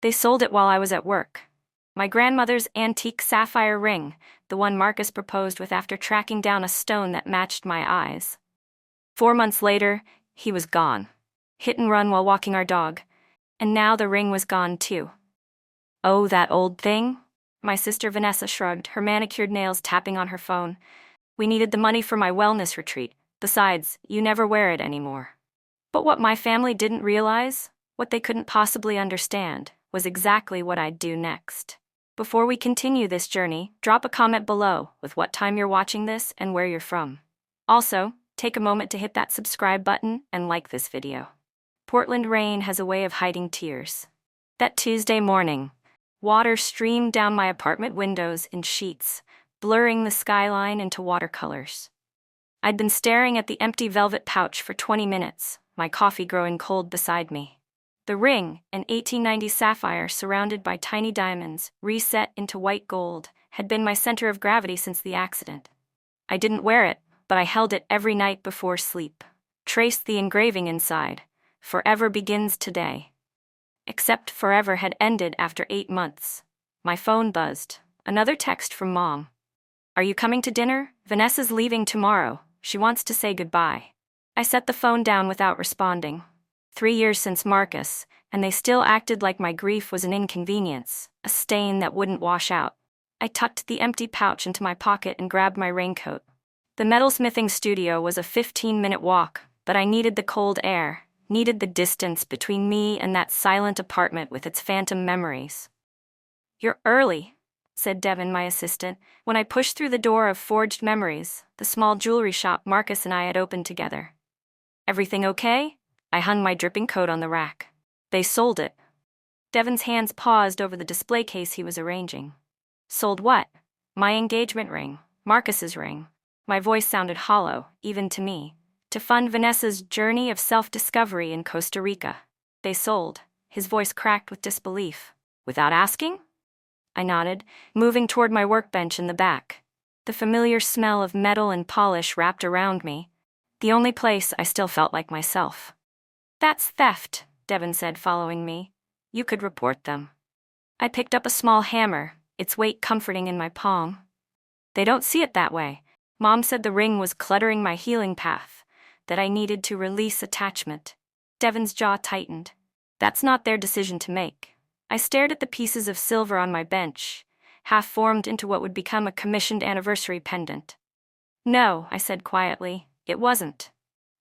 They sold it while I was at work. My grandmother's antique sapphire ring, the one Marcus proposed with after tracking down a stone that matched my eyes. 4 months later, he was gone. Hit and run while walking our dog. And now the ring was gone too. Oh, that old thing? My sister Vanessa shrugged, her manicured nails tapping on her phone. We needed the money for my wellness retreat. Besides, you never wear it anymore. But what my family didn't realize, what they couldn't possibly understand, was exactly what I'd do next. Before we continue this journey, drop a comment below with what time you're watching this and where you're from. Also, take a moment to hit that subscribe button and like this video. Portland rain has a way of hiding tears. That Tuesday morning, water streamed down my apartment windows in sheets, blurring the skyline into watercolors. I'd been staring at the empty velvet pouch for 20 minutes, my coffee growing cold beside me. The ring, an 1890s sapphire surrounded by tiny diamonds, reset into white gold, had been my center of gravity since the accident. I didn't wear it, but I held it every night before sleep. Traced the engraving inside. Forever begins today. Except forever had ended after 8 months. My phone buzzed. Another text from Mom. Are you coming to dinner? Vanessa's leaving tomorrow. She wants to say goodbye. I set the phone down without responding. 3 years since Marcus, and they still acted like my grief was an inconvenience, a stain that wouldn't wash out. I tucked the empty pouch into my pocket and grabbed my raincoat. The metalsmithing studio was a 15-minute walk, but I needed the cold air, needed the distance between me and that silent apartment with its phantom memories. You're early, said Devin, my assistant, when I pushed through the door of Forged Memories, the small jewelry shop Marcus and I had opened together. Everything okay? I hung my dripping coat on the rack. They sold it. Devin's hands paused over the display case he was arranging. Sold what? My engagement ring, Marcus's ring. My voice sounded hollow, even to me. To fund Vanessa's journey of self-discovery in Costa Rica. They sold. His voice cracked with disbelief. Without asking? I nodded, moving toward my workbench in the back. The familiar smell of metal and polish wrapped around me. The only place I still felt like myself. That's theft, Devin said, following me. You could report them. I picked up a small hammer, its weight comforting in my palm. They don't see it that way. Mom said the ring was cluttering my healing path, that I needed to release attachment. Devin's jaw tightened. That's not their decision to make. I stared at the pieces of silver on my bench, half formed into what would become a commissioned anniversary pendant. No, I said quietly, it wasn't.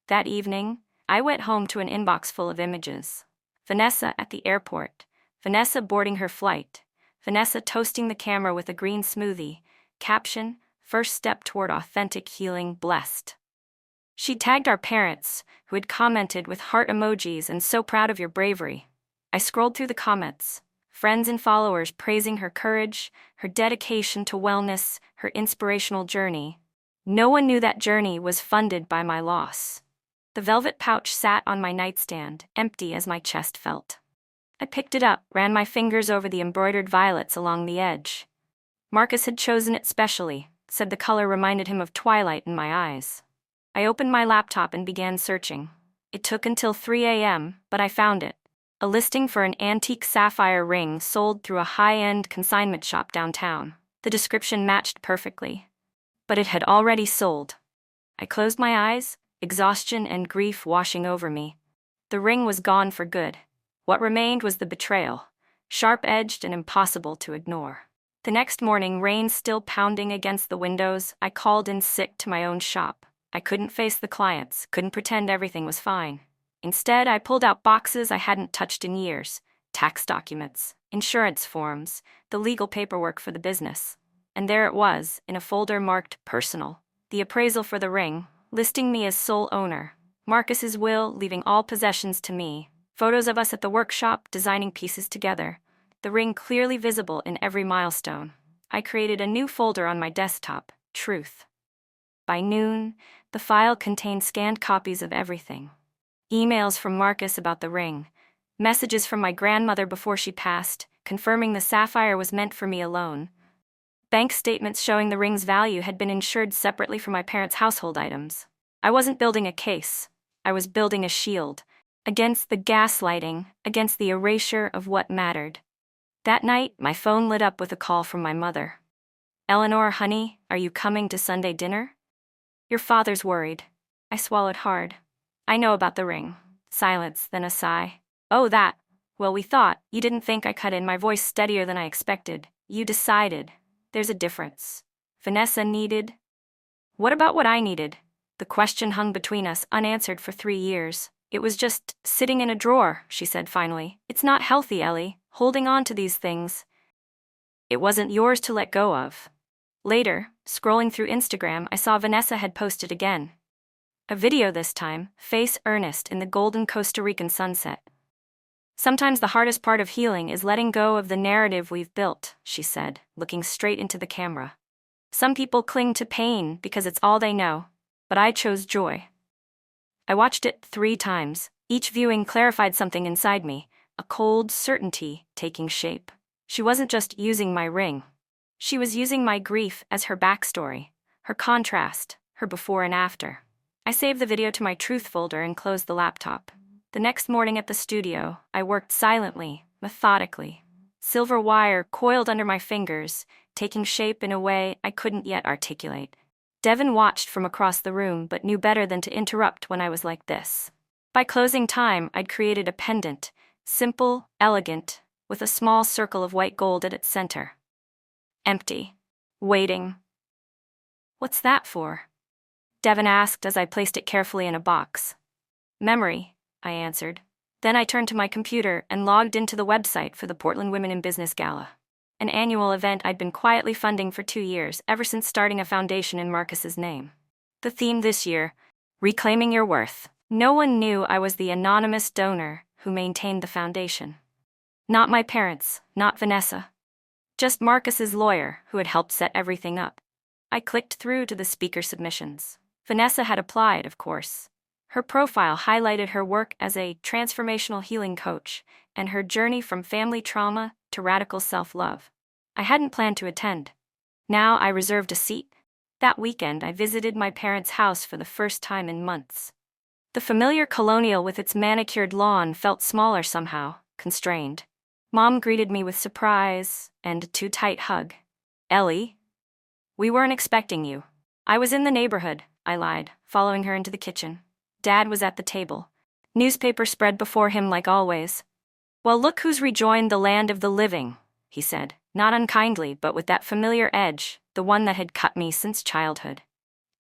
That evening, I went home to an inbox full of images. Vanessa at the airport, Vanessa boarding her flight, Vanessa toasting the camera with a green smoothie, caption, first step toward authentic healing, blessed. She tagged our parents, who had commented with heart emojis and so proud of your bravery. I scrolled through the comments, friends and followers praising her courage, her dedication to wellness, her inspirational journey. No one knew that journey was funded by my loss. The velvet pouch sat on my nightstand, empty as my chest felt. I picked it up, ran my fingers over the embroidered violets along the edge. Marcus had chosen it specially, said the color reminded him of twilight in my eyes. I opened my laptop and began searching. It took until 3 a.m., but I found it. A listing for an antique sapphire ring sold through a high-end consignment shop downtown. The description matched perfectly. But it had already sold. I closed my eyes, exhaustion and grief washing over me. The ring was gone for good. What remained was the betrayal, sharp-edged and impossible to ignore. The next morning, rain still pounding against the windows, I called in sick to my own shop. I couldn't face the clients, couldn't pretend everything was fine. Instead, I pulled out boxes I hadn't touched in years, tax documents, insurance forms, the legal paperwork for the business. And there it was, in a folder marked personal. The appraisal for the ring, listing me as sole owner. Marcus's will, leaving all possessions to me. Photos of us at the workshop, designing pieces together. The ring clearly visible in every milestone. I created a new folder on my desktop, Truth. By noon, the file contained scanned copies of everything. Emails from Marcus about the ring. Messages from my grandmother before she passed, confirming the sapphire was meant for me alone. Bank statements showing the ring's value had been insured separately from my parents' household items. I wasn't building a case. I was building a shield. Against the gaslighting, against the erasure of what mattered. That night, my phone lit up with a call from my mother. "Eleanor, honey, are you coming to Sunday dinner? Your father's worried." I swallowed hard. "I know about the ring." Silence, then a sigh. "Oh, that. Well, we thought. You didn't think," I cut in, my voice steadier than I expected. "You decided. There's a difference. Vanessa needed." What about what I needed? The question hung between us, unanswered for 3 years. "It was just sitting in a drawer," she said finally. "It's not healthy, Ellie, holding on to these things. It wasn't yours to let go of." Later, scrolling through Instagram, I saw Vanessa had posted again. A video this time, face earnest in the golden Costa Rican sunset. "Sometimes the hardest part of healing is letting go of the narrative we've built," she said, looking straight into the camera. "Some people cling to pain because it's all they know, but I chose joy." I watched it 3 times. Each viewing clarified something inside me, a cold certainty taking shape. She wasn't just using my ring. She was using my grief as her backstory, her contrast, her before and after. I saved the video to my truth folder and closed the laptop. The next morning at the studio, I worked silently, methodically. Silver wire coiled under my fingers, taking shape in a way I couldn't yet articulate. Devin watched from across the room but knew better than to interrupt when I was like this. By closing time, I'd created a pendant, simple, elegant, with a small circle of white gold at its center. Empty. Waiting. "What's that for?" Devin asked as I placed it carefully in a box. "Memory," I answered. Then I turned to my computer and logged into the website for the Portland Women in Business Gala, an annual event I'd been quietly funding for 2 years, ever since starting a foundation in Marcus's name. The theme this year, reclaiming your worth. No one knew I was the anonymous donor who maintained the foundation. Not my parents, not Vanessa. Just Marcus's lawyer, who had helped set everything up. I clicked through to the speaker submissions. Vanessa had applied, of course. Her profile highlighted her work as a transformational healing coach and her journey from family trauma to radical self-love. I hadn't planned to attend. Now I reserved a seat. That weekend, I visited my parents' house for the first time in months. The familiar colonial with its manicured lawn felt smaller somehow, constrained. Mom greeted me with surprise and a too tight hug. "Ellie? We weren't expecting you." "I was in the neighborhood," I lied, following her into the kitchen. Dad was at the table. Newspaper spread before him like always. "Well, look who's rejoined the land of the living," he said, not unkindly but with that familiar edge, the one that had cut me since childhood.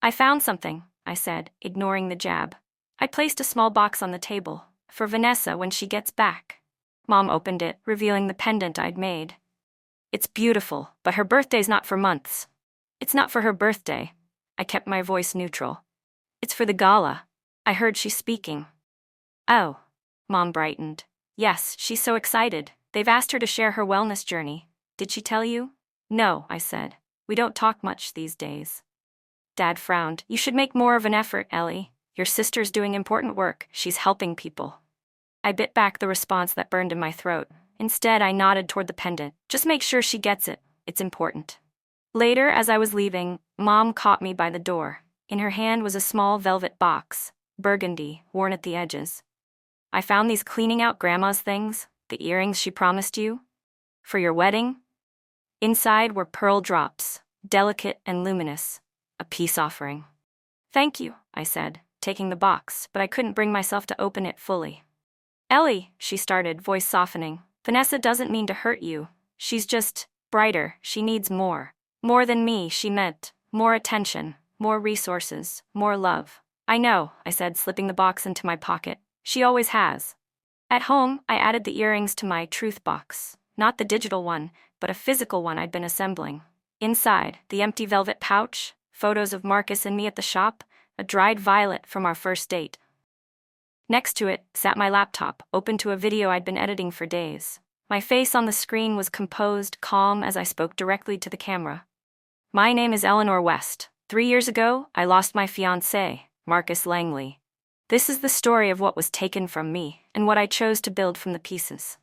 "I found something," I said, ignoring the jab. I placed a small box on the table, "for Vanessa when she gets back." Mom opened it, revealing the pendant I'd made. "It's beautiful, but her birthday's not for months." "It's not for her birthday." I kept my voice neutral. "It's for the gala." I heard she speaking. "Oh." Mom brightened. "Yes, she's so excited. They've asked her to share her wellness journey. Did she tell you?" "No," I said. "We don't talk much these days." Dad frowned. "You should make more of an effort, Ellie. Your sister's doing important work. She's helping people." I bit back the response that burned in my throat. Instead, I nodded toward the pendant. "Just make sure she gets it. It's important." Later, as I was leaving, Mom caught me by the door. In her hand was a small velvet box, burgundy, worn at the edges. "I found these cleaning out Grandma's things, the earrings she promised you. For your wedding." Inside were pearl drops, delicate and luminous, a peace offering. "Thank you," I said, taking the box, but I couldn't bring myself to open it fully. "Ellie," she started, voice softening, "Vanessa doesn't mean to hurt you. She's just brighter. She needs more. More than me, she meant. More attention, more resources, more love." "I know," I said, slipping the box into my pocket. "She always has." At home, I added the earrings to my truth box. Not the digital one, but a physical one I'd been assembling. Inside, the empty velvet pouch, photos of Marcus and me at the shop, a dried violet from our first date. Next to it sat my laptop, open to a video I'd been editing for days. My face on the screen was composed, calm as I spoke directly to the camera. "My name is Eleanor West. 3 years ago, I lost my fiancé, Marcus Langley. This is the story of what was taken from me and what I chose to build from the pieces."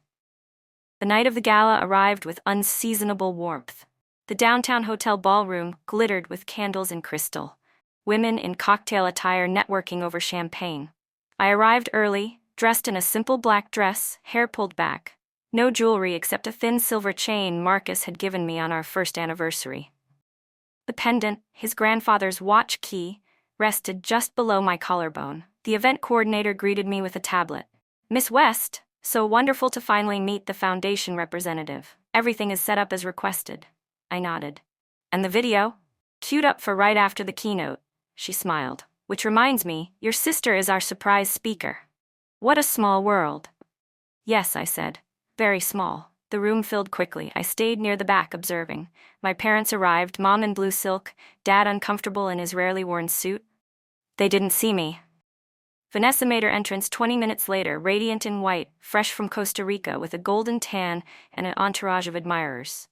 The night of the gala arrived with unseasonable warmth. The downtown hotel ballroom glittered with candles and crystal. Women in cocktail attire networking over champagne. I arrived early, dressed in a simple black dress, hair pulled back. No jewelry except a thin silver chain Marcus had given me on our first anniversary. The pendant, his grandfather's watch key, rested just below my collarbone. The event coordinator greeted me with a tablet. "Miss West, so wonderful to finally meet the foundation representative. Everything is set up as requested." I nodded. "And the video?" "Queued up for right after the keynote," she smiled. "Which reminds me, your sister is our surprise speaker." What a small world. "Yes," I said. "Very small." The room filled quickly. I stayed near the back observing. My parents arrived, Mom in blue silk, Dad uncomfortable in his rarely worn suit. They didn't see me. Vanessa made her entrance 20 minutes later, radiant in white, fresh from Costa Rica with a golden tan and an entourage of admirers.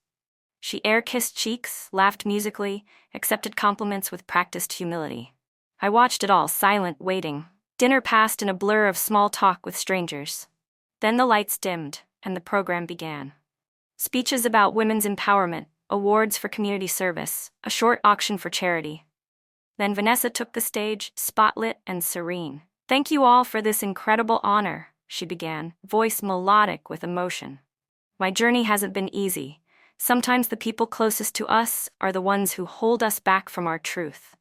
She air-kissed cheeks, laughed musically, accepted compliments with practiced humility. I watched it all, silent, waiting. Dinner passed in a blur of small talk with strangers. Then the lights dimmed, and the program began. Speeches about women's empowerment, awards for community service, a short auction for charity. Then Vanessa took the stage, spotlit and serene. "Thank you all for this incredible honor," she began, voice melodic with emotion. "My journey hasn't been easy. Sometimes the people closest to us are the ones who hold us back from our truth."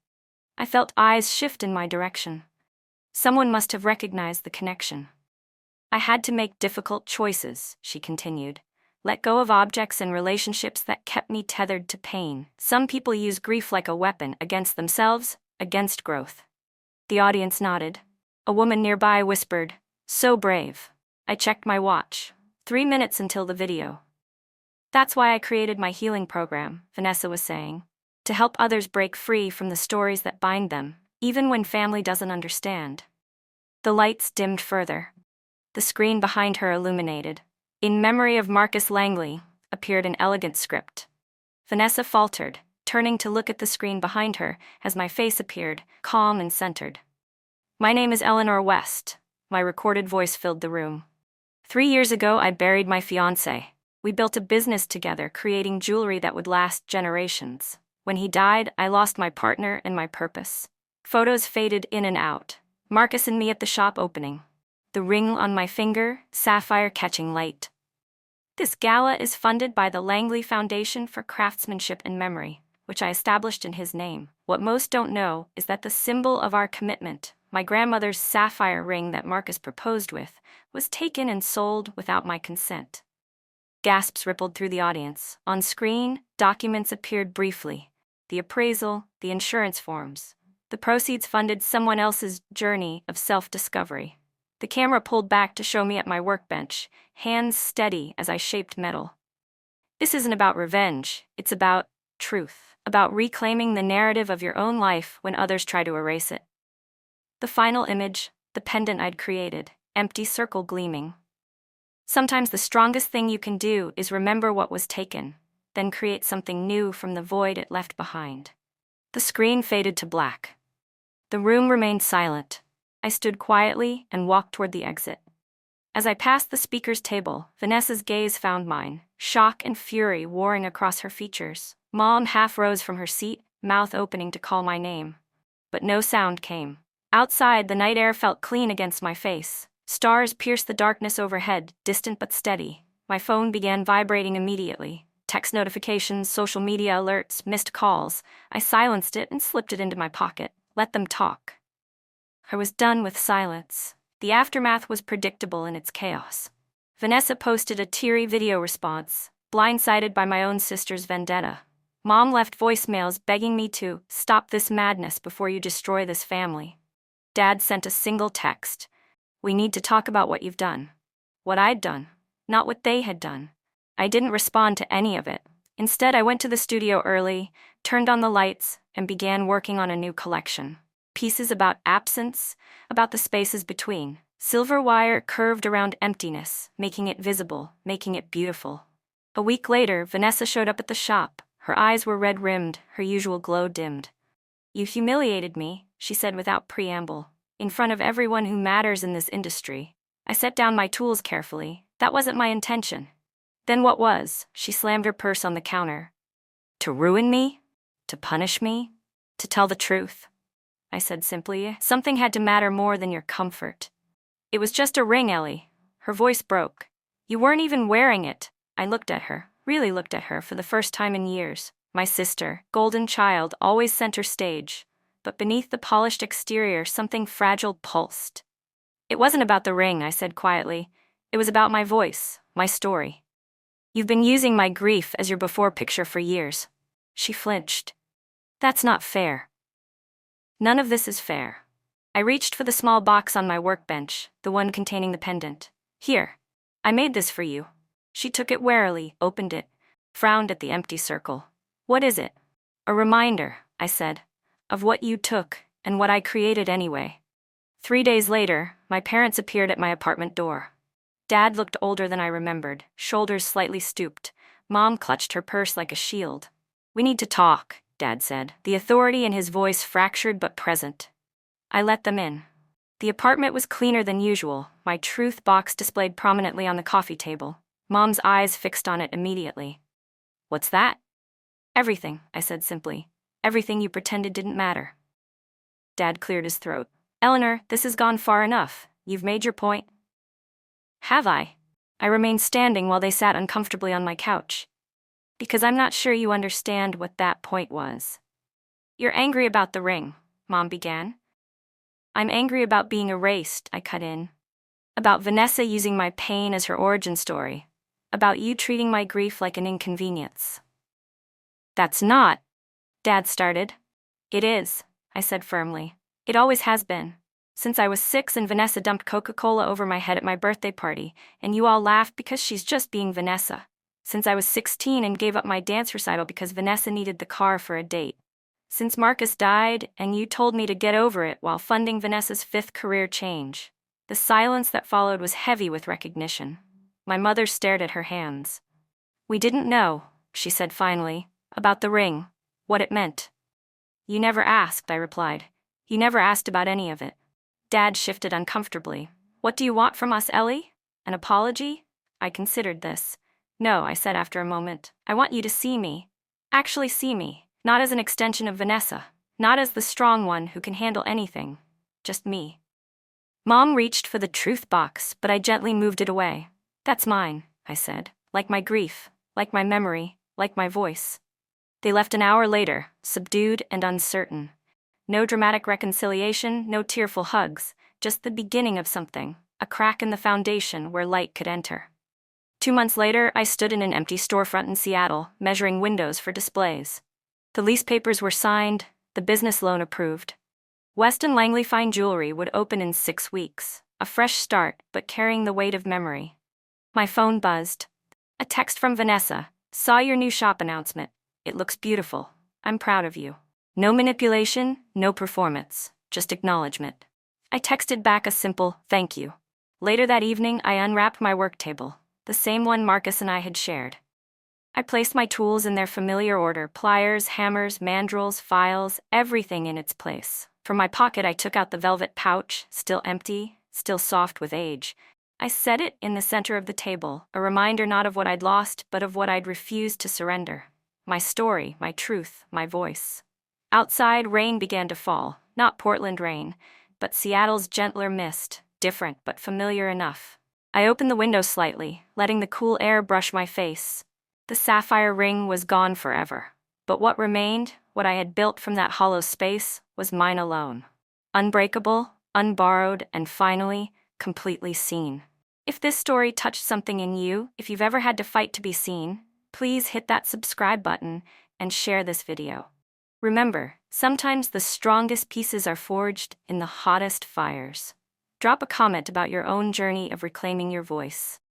I felt eyes shift in my direction. Someone must have recognized the connection. "I had to make difficult choices," she continued. "Let go of objects and relationships that kept me tethered to pain. Some people use grief like a weapon against themselves, against growth." The audience nodded. A woman nearby whispered, "So brave." I checked my watch. 3 minutes until the video. "That's why I created my healing program," Vanessa was saying. "To help others break free from the stories that bind them, even when family doesn't understand." The lights dimmed further. The screen behind her illuminated. "In memory of Marcus Langley," appeared an elegant script. Vanessa faltered, turning to look at the screen behind her as my face appeared, calm and centered. "My name is Eleanor West." My recorded voice filled the room. 3 years ago, I buried my fiancé. We built a business together, creating jewelry that would last generations. When he died, I lost my partner and my purpose. Photos faded in and out. Marcus and me at the shop opening. The ring on my finger, sapphire catching light. "This gala is funded by the Langley Foundation for Craftsmanship and Memory, which I established in his name. What most don't know is that the symbol of our commitment, my grandmother's sapphire ring that Marcus proposed with, was taken and sold without my consent." Gasps rippled through the audience. On screen, documents appeared briefly. The appraisal, the insurance forms. The proceeds funded someone else's journey of self-discovery. The camera pulled back to show me at my workbench, hands steady as I shaped metal. This isn't about revenge, it's about truth, about reclaiming the narrative of your own life when others try to erase it. The final image, the pendant I'd created, empty circle gleaming. Sometimes the strongest thing you can do is remember what was taken, then create something new from the void it left behind. The screen faded to black. The room remained silent. I stood quietly and walked toward the exit. As I passed the speaker's table, Vanessa's gaze found mine, shock and fury warring across her features. Mom half rose from her seat, mouth opening to call my name. But no sound came. Outside, the night air felt clean against my face. Stars pierced the darkness overhead, distant but steady. My phone began vibrating immediately. Text notifications, social media alerts, missed calls. I silenced it and slipped it into my pocket. Let them talk. I was done with silence. The aftermath was predictable in its chaos. Vanessa posted a teary video response, blindsided by my own sister's vendetta. Mom left voicemails begging me to stop this madness before you destroy this family. Dad sent a single text. "We need to talk about what you've done." What I'd done, not what they had done. I didn't respond to any of it. Instead, I went to the studio early, turned on the lights, and began working on a new collection. Pieces about absence, about the spaces between. Silver wire curved around emptiness, making it visible, making it beautiful. A week later, Vanessa showed up at the shop. Her eyes were red-rimmed, her usual glow dimmed. "You humiliated me," she said without preamble, "in front of everyone who matters in this industry." I set down my tools carefully. That wasn't my intention. Then what was? She slammed her purse on the counter. "To ruin me? To punish me? To tell the truth?" I said simply. "Something had to matter more than your comfort." "It was just a ring, Ellie." Her voice broke. You weren't even wearing it. I looked at her, really looked at her for the first time in years. My sister, golden child, always center stage. But beneath the polished exterior, something fragile pulsed. It wasn't about the ring, I said quietly. It was about my voice, my story. You've been using my grief as your before picture for years. She flinched. That's not fair. None of this is fair. I reached for the small box on my workbench, the one containing the pendant. Here. I made this for you. She took it warily, opened it, frowned at the empty circle. What is it? A reminder, I said, of what you took and what I created anyway. 3 days later, my parents appeared at my apartment door. Dad looked older than I remembered, shoulders slightly stooped. Mom clutched her purse like a shield. We need to talk, Dad said, the authority in his voice fractured but present. I let them in. The apartment was cleaner than usual, my truth box displayed prominently on the coffee table. Mom's eyes fixed on it immediately. What's that? Everything, I said simply. Everything you pretended didn't matter. Dad cleared his throat. Eleanor, this has gone far enough. You've made your point. Have I? I remained standing while they sat uncomfortably on my couch. Because I'm not sure you understand what that point was. You're angry about the ring, Mom began. I'm angry about being erased, I cut in. About Vanessa using my pain as her origin story. About you treating my grief like an inconvenience. That's not, Dad started. It is, I said firmly. It always has been. Since I was 6 and Vanessa dumped Coca-Cola over my head at my birthday party, and you all laughed because she's just being Vanessa. Since I was 16 and gave up my dance recital because Vanessa needed the car for a date. Since Marcus died and you told me to get over it while funding Vanessa's 5th career change. The silence that followed was heavy with recognition. My mother stared at her hands. We didn't know, she said finally, about the ring, what it meant. You never asked, I replied. You never asked about any of it. Dad shifted uncomfortably. What do you want from us, Ellie? An apology? I considered this. No, I said after a moment. I want you to see me. Actually see me. Not as an extension of Vanessa. Not as the strong one who can handle anything. Just me. Mom reached for the truth box, but I gently moved it away. That's mine, I said. Like my grief, like my memory, like my voice. They left an hour later, subdued and uncertain. No dramatic reconciliation, no tearful hugs, just the beginning of something, a crack in the foundation where light could enter. 2 months later, I stood in an empty storefront in Seattle, measuring windows for displays. The lease papers were signed, the business loan approved. Weston Langley Fine Jewelry would open in 6 weeks, a fresh start, but carrying the weight of memory. My phone buzzed. A text from Vanessa. Saw your new shop announcement. It looks beautiful. I'm proud of you. No manipulation, no performance, just acknowledgement. I texted back a simple, thank you. Later that evening, I unwrapped my work table, the same one Marcus and I had shared. I placed my tools in their familiar order, pliers, hammers, mandrels, files, everything in its place. From my pocket, I took out the velvet pouch, still empty, still soft with age. I set it in the center of the table, a reminder not of what I'd lost, but of what I'd refused to surrender. My story, my truth, my voice. Outside, rain began to fall, not Portland rain, but Seattle's gentler mist, different but familiar enough. I opened the window slightly, letting the cool air brush my face. The sapphire ring was gone forever. But what remained, what I had built from that hollow space, was mine alone. Unbreakable, unborrowed, and finally, completely seen. If this story touched something in you, if you've ever had to fight to be seen, please hit that subscribe button and share this video. Remember, sometimes the strongest pieces are forged in the hottest fires. Drop a comment about your own journey of reclaiming your voice.